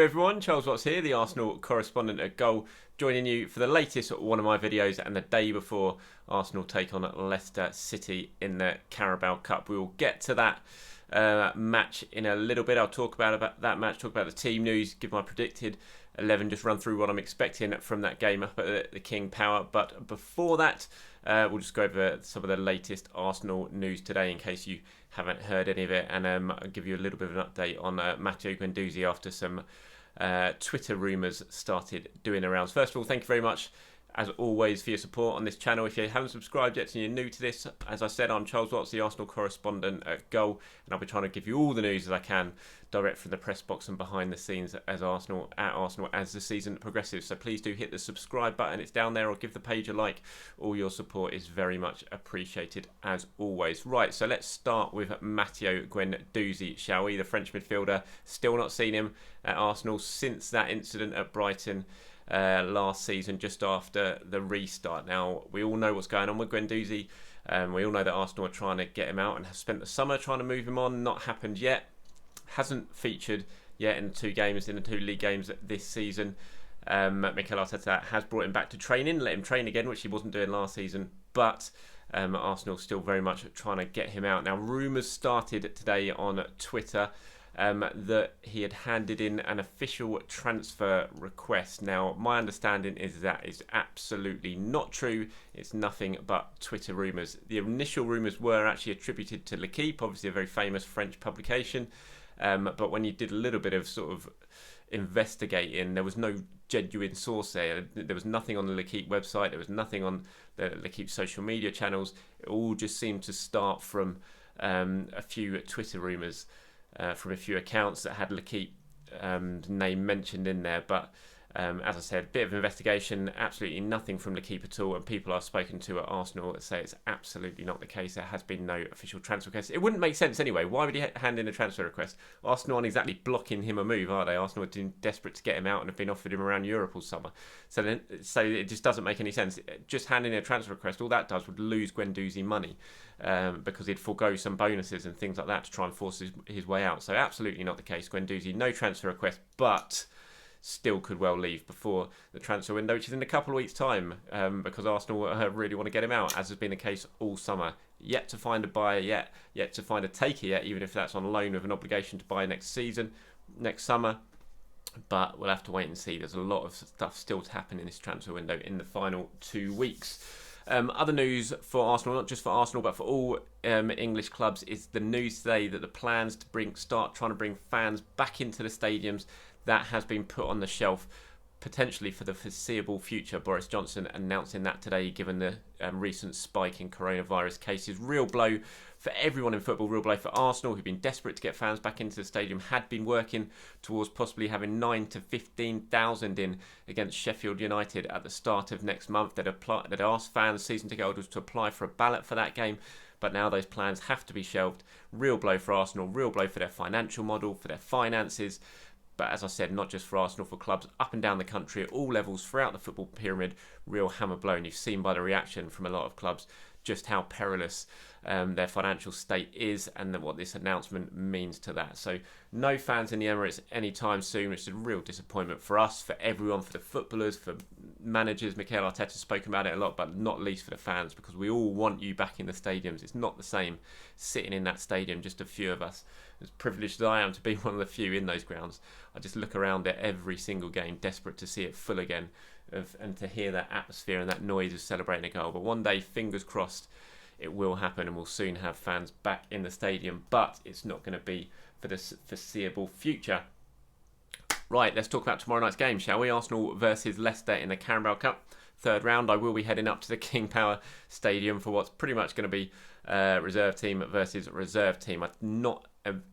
everyone, Charles Watts here, the Arsenal correspondent at Goal, joining you for the latest one of my videos and the day before Arsenal take on Leicester City in the Carabao Cup. We will get to that match in a little bit. I'll talk about that match, talk about the team news, give my predicted 11, just run through what I'm expecting from that game up at the King Power. But before that, we'll just go over some of the latest Arsenal news today in case you haven't heard any of it, and I'll give you a little bit of an update on Matteo Guendouzi after some Twitter rumours started doing the rounds. First of all, thank you very much as always for your support on this channel. If you haven't subscribed yet and you're new to this, as I said, I'm Charles Watts, the Arsenal correspondent at Goal, and I'll be trying to give you all the news as I can direct from the press box and behind the scenes at Arsenal as the season progresses. So please do hit the subscribe button, it's down there, or give the page a like. All your support is very much appreciated as always. Right, so let's start with Matteo Guendouzi, shall we? The French midfielder, still not seen him at Arsenal since that incident at Brighton last season, just after the restart. Now, we all know what's going on with Guendouzi. We all know that Arsenal are trying to get him out and have spent the summer trying to move him on. Not happened yet. Hasn't featured yet in the two league games this season. Mikel Arteta has brought him back to training, let him train again, which he wasn't doing last season. But Arsenal still very much trying to get him out. Now, rumours started today on Twitter that he had handed in an official transfer request. Now, my understanding is that is absolutely not true. It's nothing but Twitter rumours. The initial rumours were actually attributed to L'Équipe, obviously a very famous French publication. But when you did a little bit of sort of investigating, there was no genuine source there. There was nothing on the L'Équipe website. There was nothing on the L'Équipe social media channels. It all just seemed to start from a few Twitter rumours. From a few accounts that had L'Équipe name mentioned in there. But as I said, a bit of investigation, absolutely nothing from L'Équipe at all, and people I've spoken to at Arsenal that say it's absolutely not the case. There has been no official transfer request. It wouldn't make sense anyway. Why would he hand in a transfer request? Arsenal aren't exactly blocking him a move, are they? Arsenal are desperate to get him out and have been offered him around Europe all summer. So it just doesn't make any sense. Just handing in a transfer request, all that does would lose Guendouzi money. Because he'd forego some bonuses and things like that to try and force his way out. So absolutely not the case. Guendouzi, no transfer request, but still could well leave before the transfer window, which is in a couple of weeks' time, because Arsenal really want to get him out, as has been the case all summer. Yet to find a buyer yet to find a taker yet, even if that's on loan with an obligation to buy next summer. But we'll have to wait and see. There's a lot of stuff still to happen in this transfer window in the final 2 weeks. Other news for Arsenal, not just for Arsenal but for all English clubs, is the news today that the plans to start trying to bring fans back into the stadiums, that has been put on the shelf potentially for the foreseeable future. Boris Johnson announcing that today, given the recent spike in coronavirus cases. Real blow for everyone in football, real blow for Arsenal, who've been desperate to get fans back into the stadium, had been working towards possibly having 9,000 to 15,000 in against Sheffield United at the start of next month. They'd asked fans, season ticket holders, to apply for a ballot for that game, but now those plans have to be shelved. Real blow for Arsenal, real blow for their financial model, for their finances. But as I said, not just for Arsenal, for clubs up and down the country at all levels throughout the football pyramid, real hammer blow. And you've seen by the reaction from a lot of clubs just how perilous their financial state is, and what this announcement means to that. So no fans in the Emirates anytime soon, which is a real disappointment for us, for everyone, for the footballers, for managers. Mikel Arteta's spoken about it a lot, but not least for the fans, because we all want you back in the stadiums. It's not the same sitting in that stadium, just a few of us. As privileged as I am to be one of the few in those grounds, I just look around at every single game, desperate to see it full again, and to hear that atmosphere and that noise of celebrating a goal. But one day, fingers crossed, it will happen, and we'll soon have fans back in the stadium. But it's not going to be for the foreseeable future. Right, let's talk about tomorrow night's game, shall we? Arsenal versus Leicester in the Carabao Cup. Third round. I will be heading up to the King Power Stadium for what's pretty much going to be reserve team versus reserve team. I'm not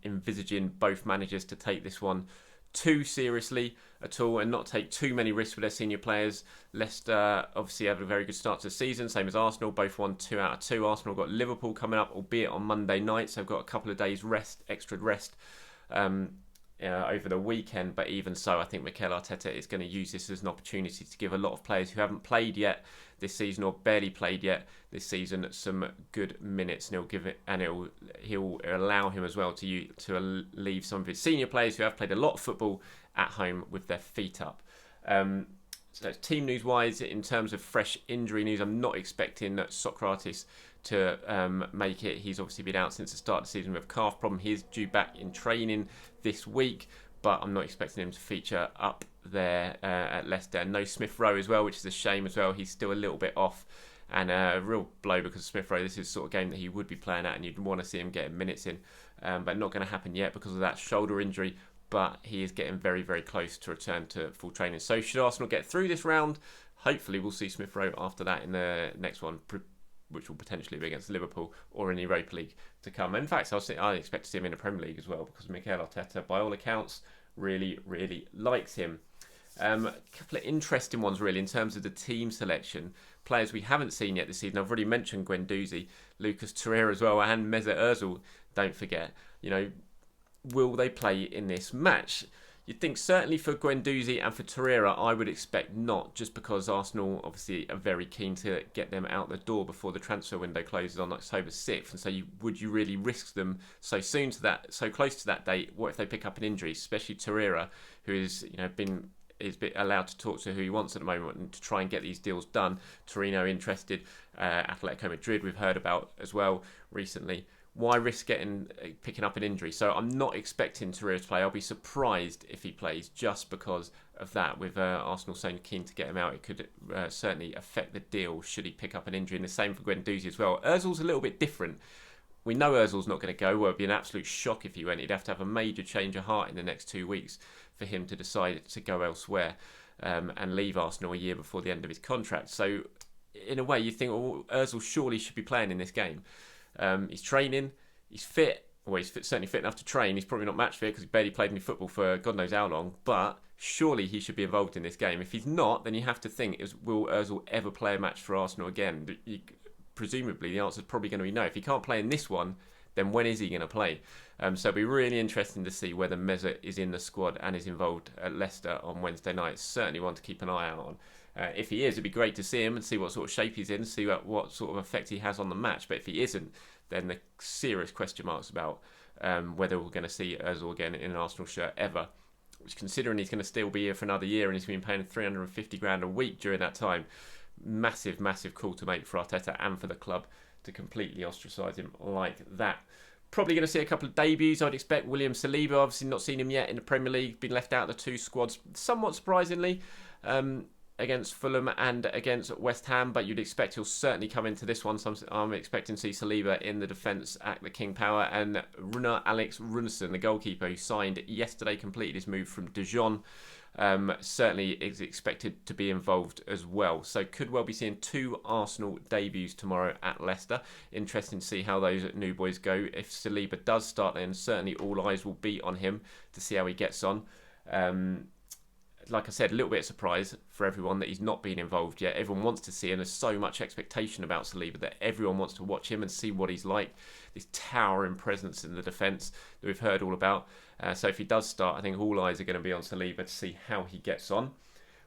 envisaging both managers to take this one too seriously at all and not take too many risks with their senior players. Leicester obviously had a very good start to the season, same as Arsenal, both won 2 out of 2. Arsenal got Liverpool coming up, albeit on Monday night, so they've got a couple of days extra rest over the weekend. But even so, I think Mikel Arteta is going to use this as an opportunity to give a lot of players who haven't played yet this season, or barely played yet this season, some good minutes, and he'll allow him as well to leave some of his senior players who have played a lot of football at home with their feet up. So team news wise, in terms of fresh injury news, I'm not expecting Socrates to make it. He's obviously been out since the start of the season with a calf problem. He is due back in training this week, but I'm not expecting him to feature up there at Leicester. No Smith Rowe as well, which is a shame as well. He's still a little bit off, and a real blow because Smith Rowe, this is the sort of game that he would be playing at and you'd want to see him getting minutes in, but not going to happen yet because of that shoulder injury. But he is getting very, very close to return to full training. So should Arsenal get through this round, hopefully we'll see Smith Rowe after that in the next one, which will potentially be against Liverpool or in the Europa League to come. In fact, I expect to see him in the Premier League as well, because Mikel Arteta, by all accounts, really, really likes him. A couple of interesting ones, really, in terms of the team selection. Players we haven't seen yet this season. I've already mentioned Guendouzi, Lucas Torreira as well, and Mesut Ozil, don't forget. Will they play in this match? You'd think certainly for Guendouzi and for Torreira, I would expect not, just because Arsenal obviously are very keen to get them out the door before the transfer window closes on October 6th. And so would you really risk them so close to that date? What if they pick up an injury, especially Torreira, who is allowed to talk to who he wants at the moment and to try and get these deals done. Torino interested, Atletico Madrid we've heard about as well recently. Why risk picking up an injury? So I'm not expecting Torreira to play. I'll be surprised if he plays, just because of that. With Arsenal saying keen to get him out, it could certainly affect the deal should he pick up an injury. And the same for Guendouzi as well. Ozil's a little bit different. We know Ozil's not going to go. Well, it'd be an absolute shock if he went. He'd have to have a major change of heart in the next 2 weeks for him to decide to go elsewhere and leave Arsenal a year before the end of his contract. So in a way, you think, well, Ozil surely should be playing in this game. He's training, he's fit. Well, he's certainly fit enough to train. He's probably not match fit because he barely played any football for God knows how long. But surely he should be involved in this game. If he's not, then you have to think, will Ozil ever play a match for Arsenal again? Presumably, the answer is probably going to be no. If he can't play in this one, then when is he going to play? So it'll be really interesting to see whether Mesut is in the squad and is involved at Leicester on Wednesday night. Certainly one to keep an eye out on. If he is, it'd be great to see him and see what sort of shape he's in, see what sort of effect he has on the match. But if he isn't, then the serious question marks about whether we're going to see Ozil again in an Arsenal shirt ever. Which, considering he's going to still be here for another year and he's been paying 350 grand a week during that time, massive, massive call to make for Arteta and for the club to completely ostracise him like that. Probably going to see a couple of debuts, I'd expect. William Saliba, obviously not seen him yet in the Premier League, been left out of the two squads, somewhat surprisingly, against Fulham and against West Ham, but you'd expect he'll certainly come into this one. So I'm expecting to see Saliba in the defence at the King Power, and Runar Alex Runarsson, the goalkeeper who signed yesterday, completed his move from Dijon. Certainly is expected to be involved as well. So could well be seeing two Arsenal debuts tomorrow at Leicester. Interesting to see how those new boys go. If Saliba does start, then certainly all eyes will be on him to see how he gets on. Like I said, a little bit of surprise for everyone that he's not been involved yet. Everyone wants to see him. There's so much expectation about Saliba that everyone wants to watch him and see what he's like. This towering presence in the defence that we've heard all about. So if he does start, I think all eyes are going to be on Saliba to see how he gets on.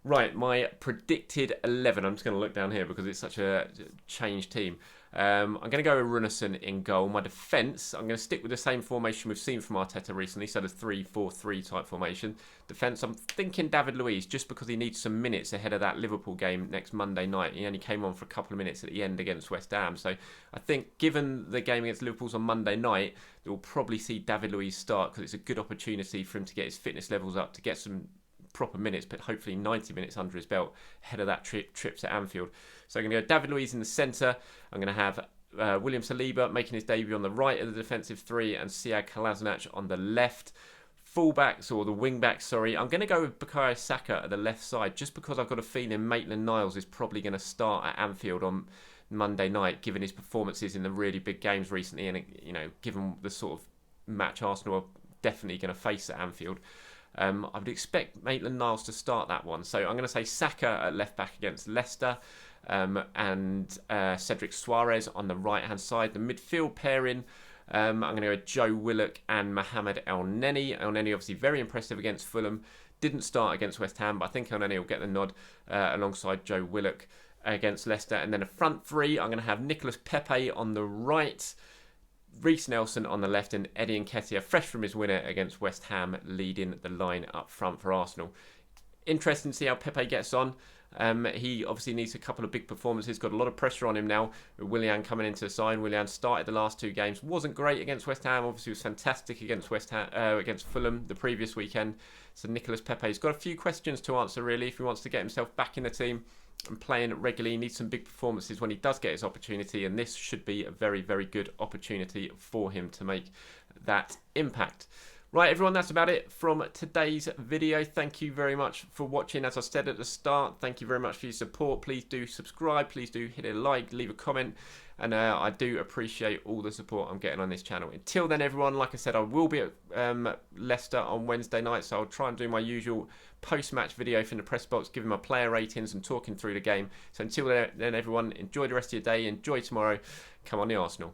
Right, my predicted 11. I'm just going to look down here because it's such a changed team. I'm going to go with Runarsson in goal. My defence, I'm going to stick with the same formation we've seen from Arteta recently, so the 3-4-3 type formation. Defence, I'm thinking David Luiz, just because he needs some minutes ahead of that Liverpool game next Monday night. He only came on for a couple of minutes at the end against West Ham. So I think, given the game against Liverpool's on Monday night, we'll probably see David Luiz start, because it's a good opportunity for him to get his fitness levels up, to get some proper minutes, but hopefully 90 minutes under his belt ahead of that trip to Anfield. So I'm going to go David Luiz in the centre. I'm going to have William Saliba making his debut on the right of the defensive three, and Sead Kolasinac on the left. Fullbacks, or the wing-backs, sorry. I'm going to go with Bukayo Saka at the left side, just because I've got a feeling Maitland-Niles is probably going to start at Anfield on Monday night, given his performances in the really big games recently, and given the sort of match Arsenal are definitely going to face at Anfield. I would expect Maitland-Niles to start that one. So I'm going to say Saka at left-back against Leicester, and Cedric Soares on the right-hand side. The midfield pairing, I'm going to go with Joe Willock and Mohamed Elneny. Elneny obviously very impressive against Fulham. Didn't start against West Ham, but I think Elneny will get the nod alongside Joe Willock against Leicester. And then a front three, I'm going to have Nicolas Pepe on the right. Reece Nelson on the left and Eddie Nketiah, fresh from his winner against West Ham, leading the line up front for Arsenal. Interesting to see how Pepe gets on. He obviously needs a couple of big performances. Got a lot of pressure on him now. With Willian coming into the side. Willian started the last 2 games. Wasn't great against West Ham. Obviously was fantastic against against Fulham the previous weekend. So Nicolas Pepe's got a few questions to answer really if he wants to get himself back in the team and playing regularly. He needs some big performances when he does get his opportunity, and this should be a very, very good opportunity for him to make that impact. Right, everyone, that's about it from today's video. Thank you very much for watching. As I said at the start, thank you very much for your support. Please do subscribe. Please do hit a like, leave a comment. And I do appreciate all the support I'm getting on this channel. Until then, everyone, like I said, I will be at Leicester on Wednesday night. So I'll try and do my usual post-match video from the press box, giving my player ratings and talking through the game. So until then, everyone, enjoy the rest of your day. Enjoy tomorrow. Come on, the Arsenal.